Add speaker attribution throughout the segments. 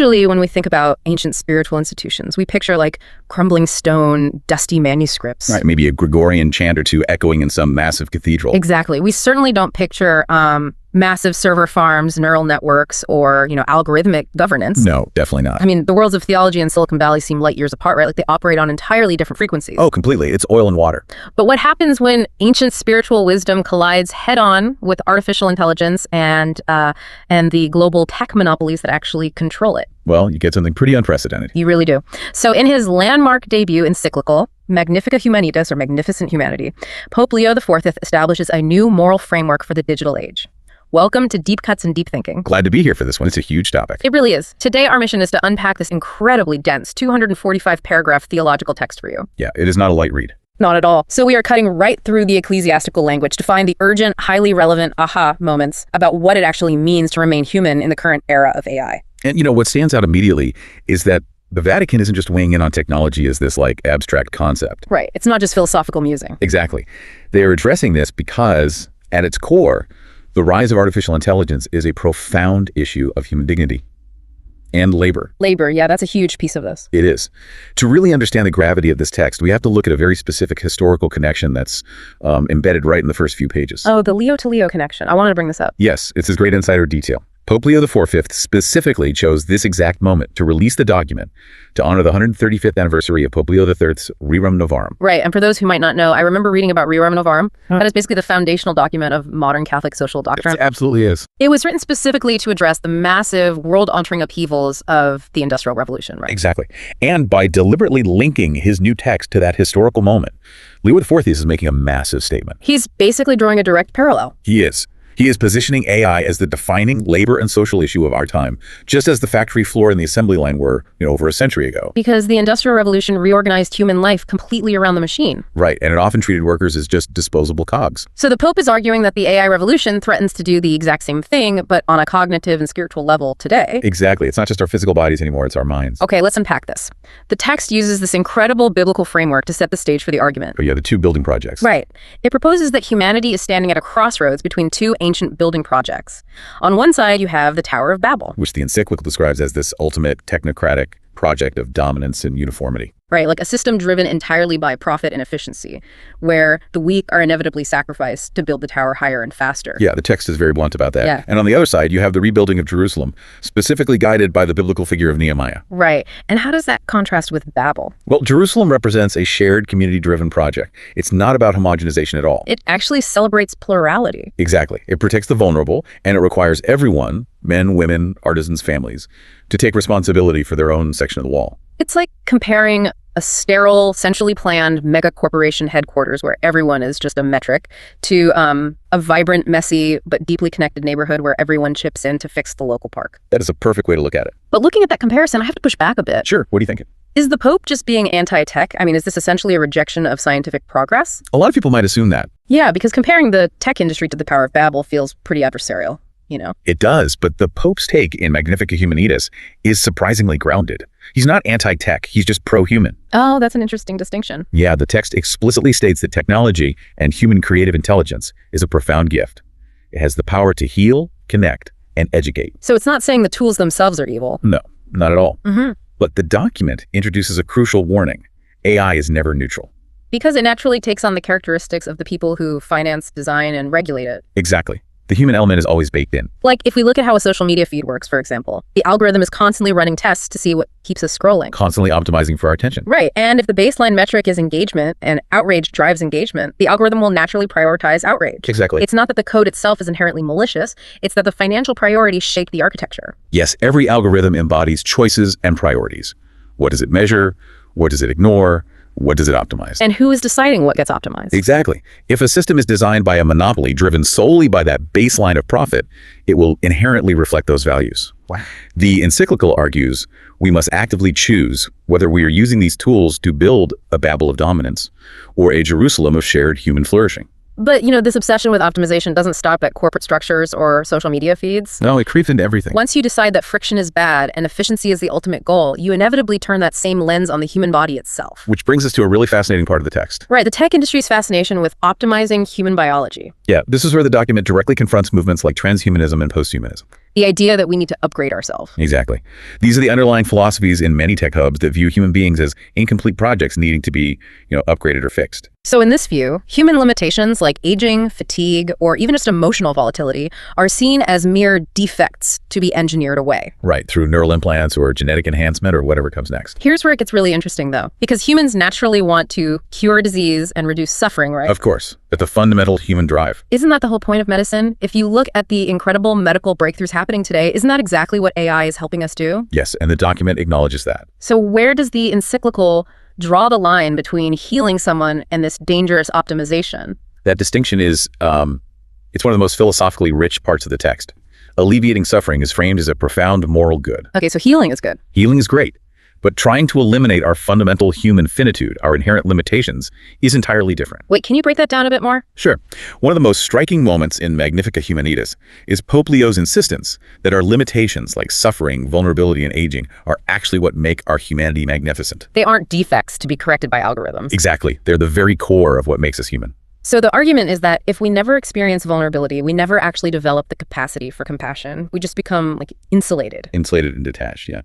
Speaker 1: Usually when we think about ancient spiritual institutions, we picture like crumbling stone, dusty manuscripts.
Speaker 2: Right, maybe a Gregorian chant or two echoing in some massive cathedral.
Speaker 1: Exactly. We certainly don't picture massive server farms, neural networks, or, algorithmic governance.
Speaker 2: No, definitely not.
Speaker 1: I mean, the worlds of theology and Silicon Valley seem light years apart, right? Like they operate on entirely different frequencies.
Speaker 2: Oh, completely. It's oil and water.
Speaker 1: But what happens when ancient spiritual wisdom collides head-on with artificial intelligence and the global tech monopolies that actually control it?
Speaker 2: Well, you get something pretty unprecedented.
Speaker 1: You really do. So in his landmark debut encyclical, Magnifica Humanitas, or Magnificent Humanity, Pope Leo IV establishes a new moral framework for the digital age. Welcome to Deep Cuts and Deep Thinking.
Speaker 2: Glad to be here for this one. It's a huge topic.
Speaker 1: It really is. Today, our mission is to unpack this incredibly dense 245-paragraph theological text for you.
Speaker 2: Yeah, it is not a light read.
Speaker 1: Not at all. So we are cutting right through the ecclesiastical language to find the urgent, highly relevant aha moments about what it actually means to remain human in the current era of AI.
Speaker 2: And what stands out immediately is that the Vatican isn't just weighing in on technology as this abstract concept.
Speaker 1: Right. It's not just philosophical musing.
Speaker 2: Exactly. They are addressing this because at its core, the rise of artificial intelligence is a profound issue of human dignity and labor.
Speaker 1: Labor, yeah, that's a huge piece of this.
Speaker 2: It is. To really understand the gravity of this text, we have to look at a very specific historical connection that's embedded right in the first few pages.
Speaker 1: Oh, the Leo to Leo connection. I wanted to bring this up.
Speaker 2: Yes, it's a great insider detail. Pope Leo IV specifically chose this exact moment to release the document to honor the 135th anniversary of Pope Leo III's Rerum Novarum.
Speaker 1: Right, and for those who might not know, I remember reading about Rerum Novarum. That is basically the foundational document of modern Catholic social doctrine.
Speaker 2: It absolutely is.
Speaker 1: It was written specifically to address the massive world-altering upheavals of the Industrial Revolution, right?
Speaker 2: Exactly. And by deliberately linking his new text to that historical moment, Leo IV is making a massive statement.
Speaker 1: He's basically drawing a direct parallel.
Speaker 2: He is. He is positioning AI as the defining labor and social issue of our time, just as the factory floor and the assembly line were, over a century ago.
Speaker 1: Because the Industrial Revolution reorganized human life completely around the machine.
Speaker 2: Right, and it often treated workers as just disposable cogs.
Speaker 1: So the Pope is arguing that the AI revolution threatens to do the exact same thing, but on a cognitive and spiritual level today.
Speaker 2: Exactly. It's not just our physical bodies anymore, it's our minds.
Speaker 1: Okay, let's unpack this. The text uses this incredible biblical framework to set the stage for the argument.
Speaker 2: Oh yeah, the two building projects.
Speaker 1: Right. It proposes that humanity is standing at a crossroads between two ancient building projects. On one side, you have the Tower of Babel,
Speaker 2: which the encyclical describes as this ultimate technocratic project of dominance and uniformity.
Speaker 1: Right, like a system driven entirely by profit and efficiency, where the weak are inevitably sacrificed to build the tower higher and faster.
Speaker 2: Yeah, the text is very blunt about that.
Speaker 1: Yeah.
Speaker 2: And on the other side, you have the rebuilding of Jerusalem, specifically guided by the biblical figure of Nehemiah.
Speaker 1: Right. And how does that contrast with Babel?
Speaker 2: Well, Jerusalem represents a shared community-driven project. It's not about homogenization at all.
Speaker 1: It actually celebrates plurality.
Speaker 2: Exactly. It protects the vulnerable, and it requires everyone, men, women, artisans, families, to take responsibility for their own section of the wall.
Speaker 1: It's like comparing a sterile, centrally planned mega corporation headquarters where everyone is just a metric to a vibrant, messy, but deeply connected neighborhood where everyone chips in to fix the local park.
Speaker 2: That is a perfect way to look at it.
Speaker 1: But looking at that comparison, I have to push back a bit.
Speaker 2: Sure. What are you thinking?
Speaker 1: Is the Pope just being anti-tech? I mean, is this essentially a rejection of scientific progress?
Speaker 2: A lot of people might assume that.
Speaker 1: Yeah, because comparing the tech industry to the Tower of Babel feels pretty adversarial.
Speaker 2: It does, but the Pope's take in Magnifica Humanitas is surprisingly grounded. He's not anti-tech, he's just pro-human.
Speaker 1: Oh, that's an interesting distinction.
Speaker 2: Yeah, the text explicitly states that technology and human creative intelligence is a profound gift. It has the power to heal, connect, and educate.
Speaker 1: So it's not saying the tools themselves are evil.
Speaker 2: No, not at all.
Speaker 1: Mm-hmm.
Speaker 2: But the document introduces a crucial warning. AI is never neutral.
Speaker 1: Because it naturally takes on the characteristics of the people who finance, design, and regulate it.
Speaker 2: Exactly. The human element is always baked in.
Speaker 1: Like if we look at how a social media feed works, for example, the algorithm is constantly running tests to see what keeps us scrolling.
Speaker 2: Constantly optimizing for our attention.
Speaker 1: Right. And if the baseline metric is engagement and outrage drives engagement, the algorithm will naturally prioritize outrage.
Speaker 2: Exactly.
Speaker 1: It's not that the code itself is inherently malicious. It's that the financial priorities shape the architecture.
Speaker 2: Yes, every algorithm embodies choices and priorities. What does it measure? What does it ignore? What does it optimize?
Speaker 1: And who is deciding what gets optimized?
Speaker 2: Exactly. If a system is designed by a monopoly driven solely by that baseline of profit, it will inherently reflect those values.
Speaker 3: Wow.
Speaker 2: The encyclical argues we must actively choose whether we are using these tools to build a Babel of dominance or a Jerusalem of shared human flourishing.
Speaker 1: But, this obsession with optimization doesn't stop at corporate structures or social media feeds.
Speaker 2: No, it creeps into everything.
Speaker 1: Once you decide that friction is bad and efficiency is the ultimate goal, you inevitably turn that same lens on the human body itself.
Speaker 2: Which brings us to a really fascinating part of the text.
Speaker 1: Right, the tech industry's fascination with optimizing human biology.
Speaker 2: Yeah, this is where the document directly confronts movements like transhumanism and posthumanism.
Speaker 1: The idea that we need to upgrade ourselves.
Speaker 2: Exactly. These are the underlying philosophies in many tech hubs that view human beings as incomplete projects needing to be, upgraded or fixed.
Speaker 1: So in this view, human limitations like aging, fatigue, or even just emotional volatility are seen as mere defects to be engineered away.
Speaker 2: Right, through neural implants or genetic enhancement or whatever comes next.
Speaker 1: Here's where it gets really interesting, though, because humans naturally want to cure disease and reduce suffering, right?
Speaker 2: Of course. That's a fundamental human drive.
Speaker 1: Isn't that the whole point of medicine? If you look at the incredible medical breakthroughs happening today, isn't that exactly what AI is helping us do?
Speaker 2: Yes, and the document acknowledges that.
Speaker 1: So where does the encyclical draw the line between healing someone and this dangerous optimization?
Speaker 2: That distinction is, it's one of the most philosophically rich parts of the text. Alleviating suffering is framed as a profound moral good.
Speaker 1: Okay, so healing is good.
Speaker 2: Healing is great, but trying to eliminate our fundamental human finitude, our inherent limitations, is entirely different.
Speaker 1: Wait, can you break that down a bit more?
Speaker 2: Sure. One of the most striking moments in Magnifica Humanitas is Pope Leo's insistence that our limitations like suffering, vulnerability, and aging are actually what make our humanity magnificent.
Speaker 1: They aren't defects to be corrected by algorithms.
Speaker 2: Exactly. They're the very core of what makes us human.
Speaker 1: So the argument is that if we never experience vulnerability, we never actually develop the capacity for compassion. We just become insulated.
Speaker 2: Insulated and detached, yeah.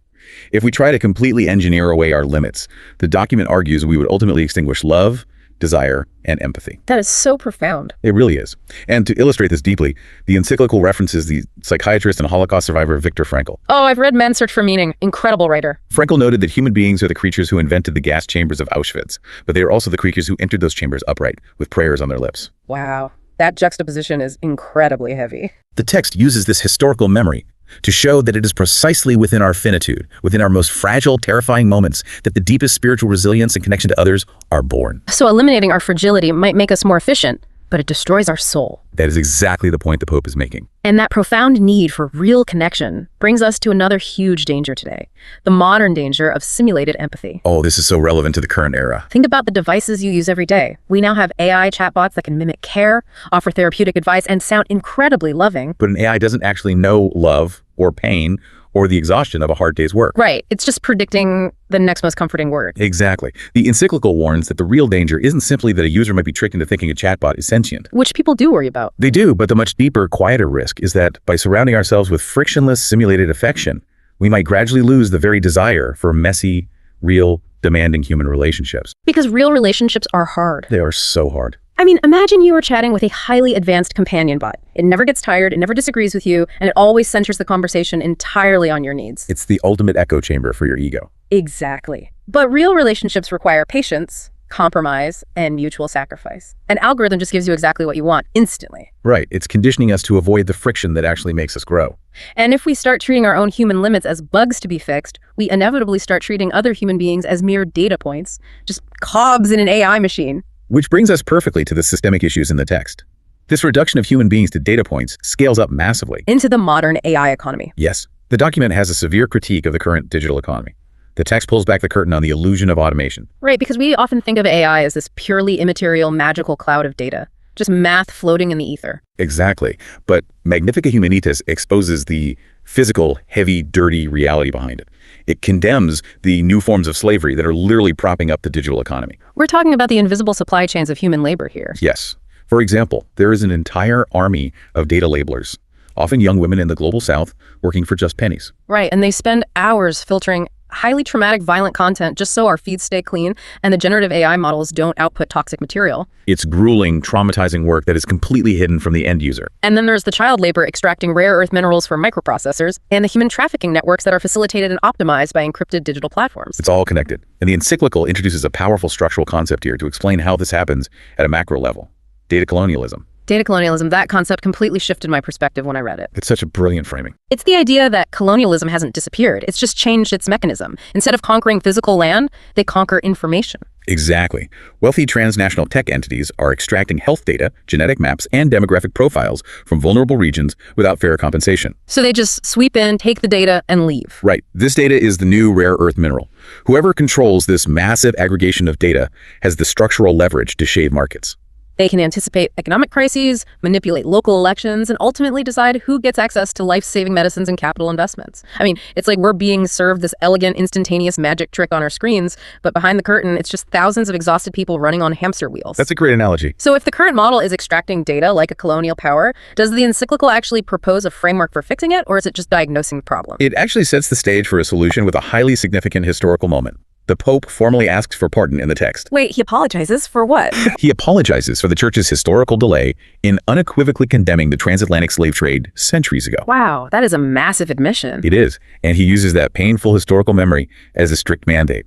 Speaker 2: If we try to completely engineer away our limits, the document argues we would ultimately extinguish love, desire, and empathy.
Speaker 1: That is so profound.
Speaker 2: It really is. And to illustrate this deeply, the encyclical references the psychiatrist and Holocaust survivor Viktor Frankl.
Speaker 1: Oh, I've read Men's Search for Meaning. Incredible writer.
Speaker 2: Frankl noted that human beings are the creatures who invented the gas chambers of Auschwitz, but they are also the creatures who entered those chambers upright, with prayers on their lips.
Speaker 1: Wow. That juxtaposition is incredibly heavy.
Speaker 2: The text uses this historical memory to show that it is precisely within our finitude, within our most fragile, terrifying moments, that the deepest spiritual resilience and connection to others are born.
Speaker 1: So eliminating our fragility might make us more efficient, but it destroys our soul.
Speaker 2: That is exactly the point the Pope is making.
Speaker 1: And that profound need for real connection brings us to another huge danger today, the modern danger of simulated empathy.
Speaker 2: Oh, this is so relevant to the current era.
Speaker 1: Think about the devices you use every day. We now have AI chatbots that can mimic care, offer therapeutic advice, and sound incredibly loving.
Speaker 2: But an AI doesn't actually know love or pain or the exhaustion of a hard day's work.
Speaker 1: Right. It's just predicting the next most comforting word.
Speaker 2: Exactly. The encyclical warns that the real danger isn't simply that a user might be tricked into thinking a chatbot is sentient.
Speaker 1: Which people do worry about.
Speaker 2: They do, but the much deeper, quieter risk is that by surrounding ourselves with frictionless, simulated affection, we might gradually lose the very desire for messy, real, demanding human relationships.
Speaker 1: Because real relationships are hard.
Speaker 2: They are so hard.
Speaker 1: I mean, imagine you are chatting with a highly advanced companion bot. It never gets tired, it never disagrees with you, and it always centers the conversation entirely on your needs.
Speaker 2: It's the ultimate echo chamber for your ego.
Speaker 1: Exactly. But real relationships require patience, compromise, and mutual sacrifice. An algorithm just gives you exactly what you want instantly.
Speaker 2: Right. It's conditioning us to avoid the friction that actually makes us grow.
Speaker 1: And if we start treating our own human limits as bugs to be fixed, we inevitably start treating other human beings as mere data points, just cogs in an AI machine.
Speaker 2: Which brings us perfectly to the systemic issues in the text. This reduction of human beings to data points scales up massively.
Speaker 1: Into the modern AI economy.
Speaker 2: Yes. The document has a severe critique of the current digital economy. The text pulls back the curtain on the illusion of automation.
Speaker 1: Right, because we often think of AI as this purely immaterial, magical cloud of data. Just math floating in the ether.
Speaker 2: Exactly. But Magnifica Humanitas exposes the physical, heavy, dirty reality behind it. It condemns the new forms of slavery that are literally propping up the digital economy.
Speaker 1: We're talking about the invisible supply chains of human labor here.
Speaker 2: Yes. For example, there is an entire army of data labelers, often young women in the global south working for just pennies.
Speaker 1: Right, and they spend hours filtering highly traumatic, violent content just so our feeds stay clean and the generative AI models don't output toxic material.
Speaker 2: It's grueling, traumatizing work that is completely hidden from the end user.
Speaker 1: And then there's the child labor extracting rare earth minerals from microprocessors and the human trafficking networks that are facilitated and optimized by encrypted digital platforms.
Speaker 2: It's all connected. And the encyclical introduces a powerful structural concept here to explain how this happens at a macro level. Data colonialism.
Speaker 1: Data colonialism, that concept completely shifted my perspective when I read it.
Speaker 2: It's such a brilliant framing.
Speaker 1: It's the idea that colonialism hasn't disappeared. It's just changed its mechanism. Instead of conquering physical land, they conquer information.
Speaker 2: Exactly. Wealthy transnational tech entities are extracting health data, genetic maps, and demographic profiles from vulnerable regions without fair compensation.
Speaker 1: So they just sweep in, take the data, and leave.
Speaker 2: Right. This data is the new rare earth mineral. Whoever controls this massive aggregation of data has the structural leverage to shade markets.
Speaker 1: They can anticipate economic crises, manipulate local elections, and ultimately decide who gets access to life-saving medicines and capital investments. I mean, it's like we're being served this elegant, instantaneous magic trick on our screens, but behind the curtain, it's just thousands of exhausted people running on hamster wheels.
Speaker 2: That's a great analogy.
Speaker 1: So if the current model is extracting data like a colonial power, does the encyclical actually propose a framework for fixing it, or is it just diagnosing the problem?
Speaker 2: It actually sets the stage for a solution with a highly significant historical moment. The Pope formally asks for pardon in the text.
Speaker 1: Wait, he apologizes for what?
Speaker 2: He apologizes for the Church's historical delay in unequivocally condemning the transatlantic slave trade centuries ago.
Speaker 1: Wow, that is a massive admission.
Speaker 2: It is, and he uses that painful historical memory as a strict mandate.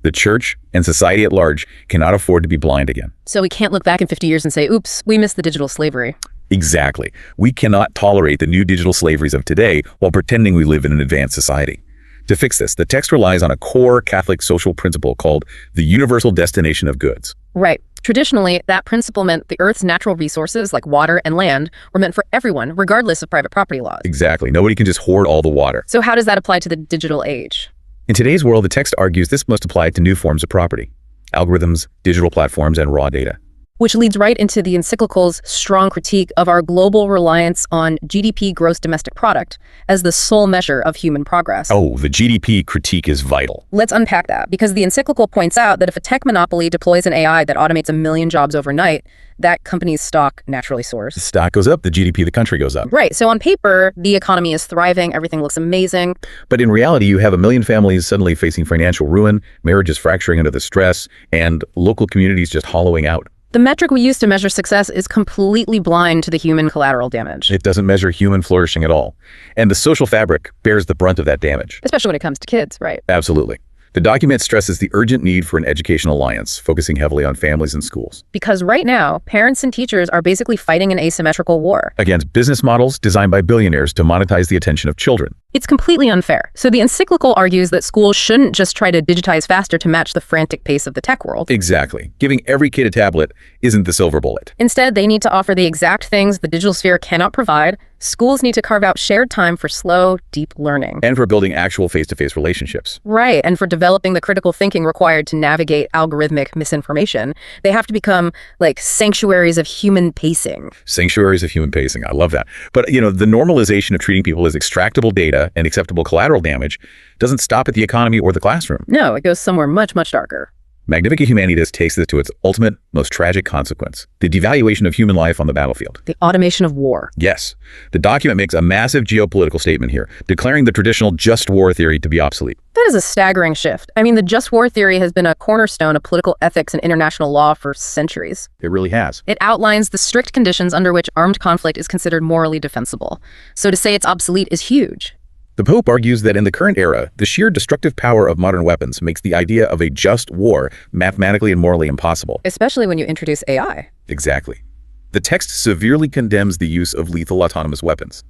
Speaker 2: The Church and society at large cannot afford to be blind again.
Speaker 1: So we can't look back in 50 years and say, oops, we missed the digital slavery.
Speaker 2: Exactly. We cannot tolerate the new digital slaveries of today while pretending we live in an advanced society. To fix this, the text relies on a core Catholic social principle called the universal destination of goods.
Speaker 1: Right. Traditionally, that principle meant the Earth's natural resources, like water and land, were meant for everyone, regardless of private property laws.
Speaker 2: Exactly. Nobody can just hoard all the water.
Speaker 1: So how does that apply to the digital age?
Speaker 2: In today's world, the text argues this must apply to new forms of property: algorithms, digital platforms, and raw data.
Speaker 1: Which leads right into the encyclical's strong critique of our global reliance on GDP, gross domestic product, as the sole measure of human progress.
Speaker 2: Oh, the GDP critique is vital.
Speaker 1: Let's unpack that, because the encyclical points out that if a tech monopoly deploys an AI that automates 1 million jobs overnight, that company's stock naturally soars.
Speaker 2: The stock goes up, the GDP of the country goes up.
Speaker 1: Right, so on paper, the economy is thriving, everything looks amazing.
Speaker 2: But in reality, you have 1 million families suddenly facing financial ruin, marriages fracturing under the stress, and local communities just hollowing out.
Speaker 1: The metric we use to measure success is completely blind to the human collateral damage.
Speaker 2: It doesn't measure human flourishing at all. And the social fabric bears the brunt of that damage.
Speaker 1: Especially when it comes to kids, right?
Speaker 2: Absolutely. The document stresses the urgent need for an educational alliance, focusing heavily on families and schools.
Speaker 1: Because right now, parents and teachers are basically fighting an asymmetrical war
Speaker 2: against business models designed by billionaires to monetize the attention of children.
Speaker 1: It's completely unfair. So the encyclical argues that schools shouldn't just try to digitize faster to match the frantic pace of the tech world.
Speaker 2: Exactly. Giving every kid a tablet isn't the silver bullet.
Speaker 1: Instead, they need to offer the exact things the digital sphere cannot provide. Schools need to carve out shared time for slow, deep learning.
Speaker 2: And for building actual face-to-face relationships.
Speaker 1: Right, and for developing the critical thinking required to navigate algorithmic misinformation. They have to become like sanctuaries of human pacing.
Speaker 2: Sanctuaries of human pacing. I love that. But, the normalization of treating people as extractable data and acceptable collateral damage doesn't stop at the economy or the classroom.
Speaker 1: No, it goes somewhere much, much darker.
Speaker 2: Magnifica Humanitas takes this to its ultimate, most tragic consequence: the devaluation of human life on the battlefield.
Speaker 1: The automation of war.
Speaker 2: Yes. The document makes a massive geopolitical statement here, declaring the traditional just war theory to be obsolete.
Speaker 1: That is a staggering shift. I mean, the just war theory has been a cornerstone of political ethics and international law for centuries.
Speaker 2: It really has.
Speaker 1: It outlines the strict conditions under which armed conflict is considered morally defensible. So to say it's obsolete is huge.
Speaker 2: The Pope argues that in the current era, the sheer destructive power of modern weapons makes the idea of a just war mathematically and morally impossible.
Speaker 1: Especially when you introduce AI.
Speaker 2: Exactly. The text severely condemns the use of lethal autonomous weapons,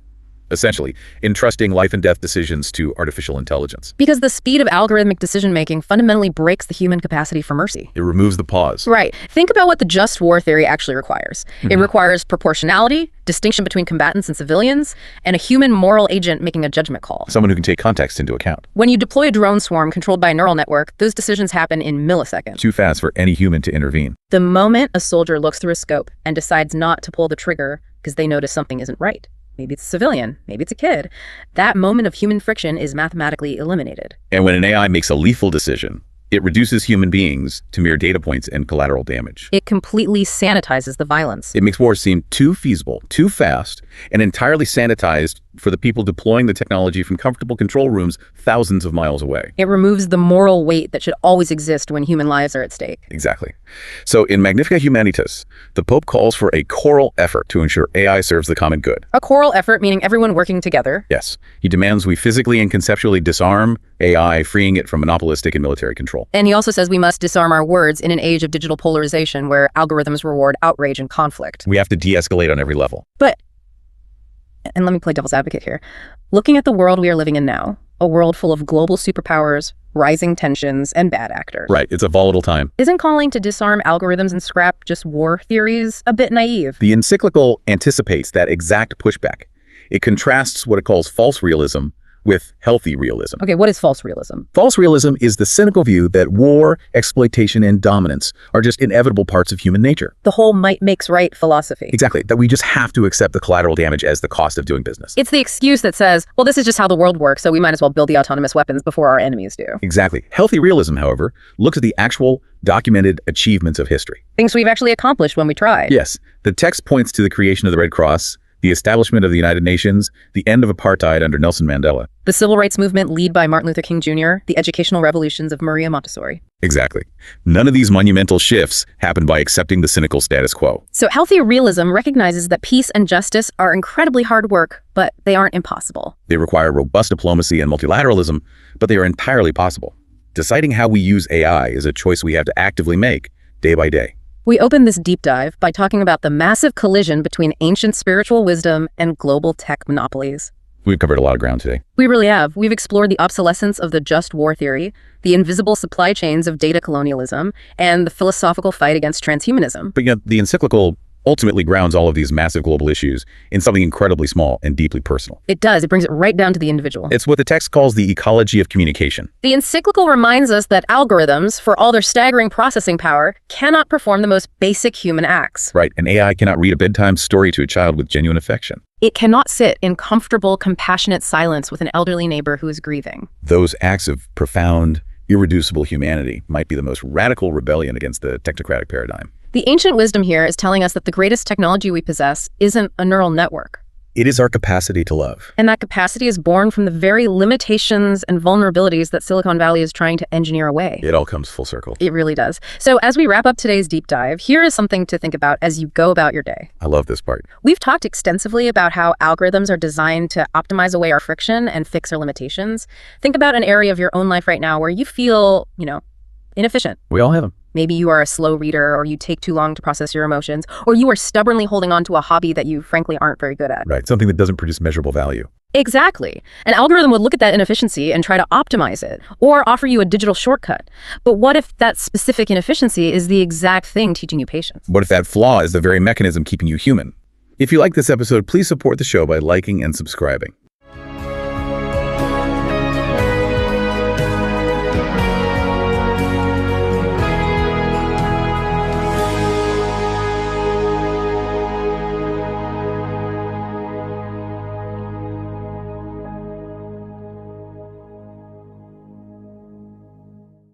Speaker 2: essentially entrusting life and death decisions to artificial intelligence.
Speaker 1: Because the speed of algorithmic decision-making fundamentally breaks the human capacity for mercy.
Speaker 2: It removes the pause.
Speaker 1: Right. Think about what the just war theory actually requires. It requires proportionality, distinction between combatants and civilians, and a human moral agent making a judgment call.
Speaker 2: Someone who can take context into account.
Speaker 1: When you deploy a drone swarm controlled by a neural network, those decisions happen in milliseconds.
Speaker 2: Too fast for any human to intervene.
Speaker 1: The moment a soldier looks through a scope and decides not to pull the trigger because they notice something isn't right, maybe it's a civilian, maybe it's a kid, that moment of human friction is mathematically eliminated.
Speaker 2: And when an AI makes a lethal decision, it reduces human beings to mere data points and collateral damage.
Speaker 1: It completely sanitizes the violence.
Speaker 2: It makes war seem too feasible, too fast, and entirely sanitized for the people deploying the technology from comfortable control rooms thousands of miles away.
Speaker 1: It removes the moral weight that should always exist when human lives are at stake.
Speaker 2: Exactly. So in Magnifica Humanitas, the Pope calls for a choral effort to ensure AI serves the common good.
Speaker 1: A choral effort meaning everyone working together.
Speaker 2: Yes. He demands we physically and conceptually disarm AI, freeing it from monopolistic and military control.
Speaker 1: And he also says we must disarm our words in an age of digital polarization where algorithms reward outrage and conflict.
Speaker 2: We have to de-escalate on every level.
Speaker 1: But, and let me play devil's advocate here, looking at the world we are living in now, a world full of global superpowers, rising tensions, and bad actors.
Speaker 2: Right, it's a volatile time.
Speaker 1: Isn't calling to disarm algorithms and scrap just war theories a bit naive?
Speaker 2: The encyclical anticipates that exact pushback. It contrasts what it calls false realism with healthy realism.
Speaker 1: Okay, what is false realism?
Speaker 2: False realism is the cynical view that war, exploitation, and dominance are just inevitable parts of human nature.
Speaker 1: The whole might makes right philosophy.
Speaker 2: Exactly, that we just have to accept the collateral damage as the cost of doing business.
Speaker 1: It's the excuse that says, well, this is just how the world works, so we might as well build the autonomous weapons before our enemies do.
Speaker 2: Exactly. Healthy realism, however, looks at the actual documented achievements of history.
Speaker 1: Things we've actually accomplished when we tried.
Speaker 2: Yes, the text points to the creation of the Red Cross, the establishment of the United Nations, the end of apartheid under Nelson Mandela.
Speaker 1: The civil rights movement led by Martin Luther King Jr., the educational revolutions of Maria Montessori.
Speaker 2: Exactly. None of these monumental shifts happen by accepting the cynical status quo.
Speaker 1: So healthy realism recognizes that peace and justice are incredibly hard work, but they aren't impossible.
Speaker 2: They require robust diplomacy and multilateralism, but they are entirely possible. Deciding how we use AI is a choice we have to actively make day by day.
Speaker 1: We open this deep dive by talking about the massive collision between ancient spiritual wisdom and global tech monopolies.
Speaker 2: We've covered a lot of ground today.
Speaker 1: We really have. We've explored the obsolescence of the just war theory, the invisible supply chains of data colonialism, and the philosophical fight against transhumanism.
Speaker 2: But yet, the encyclical ultimately grounds all of these massive global issues in something incredibly small and deeply personal.
Speaker 1: It does. It brings it right down to the individual.
Speaker 2: It's what the text calls the ecology of communication.
Speaker 1: The encyclical reminds us that algorithms, for all their staggering processing power, cannot perform the most basic human acts.
Speaker 2: Right, an AI cannot read a bedtime story to a child with genuine affection.
Speaker 1: It cannot sit in comfortable, compassionate silence with an elderly neighbor who is grieving.
Speaker 2: Those acts of profound, irreducible humanity might be the most radical rebellion against the technocratic paradigm.
Speaker 1: The ancient wisdom here is telling us that the greatest technology we possess isn't a neural network.
Speaker 2: It is our capacity to love.
Speaker 1: And that capacity is born from the very limitations and vulnerabilities that Silicon Valley is trying to engineer away.
Speaker 2: It all comes full circle.
Speaker 1: It really does. So as we wrap up today's deep dive, here is something to think about as you go about your day.
Speaker 2: I love this part.
Speaker 1: We've talked extensively about how algorithms are designed to optimize away our friction and fix our limitations. Think about an area of your own life right now where you feel, inefficient.
Speaker 2: We all have them.
Speaker 1: Maybe you are a slow reader, or you take too long to process your emotions, or you are stubbornly holding on to a hobby that you frankly aren't very good at.
Speaker 2: Right, something that doesn't produce measurable value.
Speaker 1: Exactly. An algorithm would look at that inefficiency and try to optimize it, or offer you a digital shortcut. But what if that specific inefficiency is the exact thing teaching you patience?
Speaker 2: What if that flaw is the very mechanism keeping you human? If you like this episode, please support the show by liking and subscribing.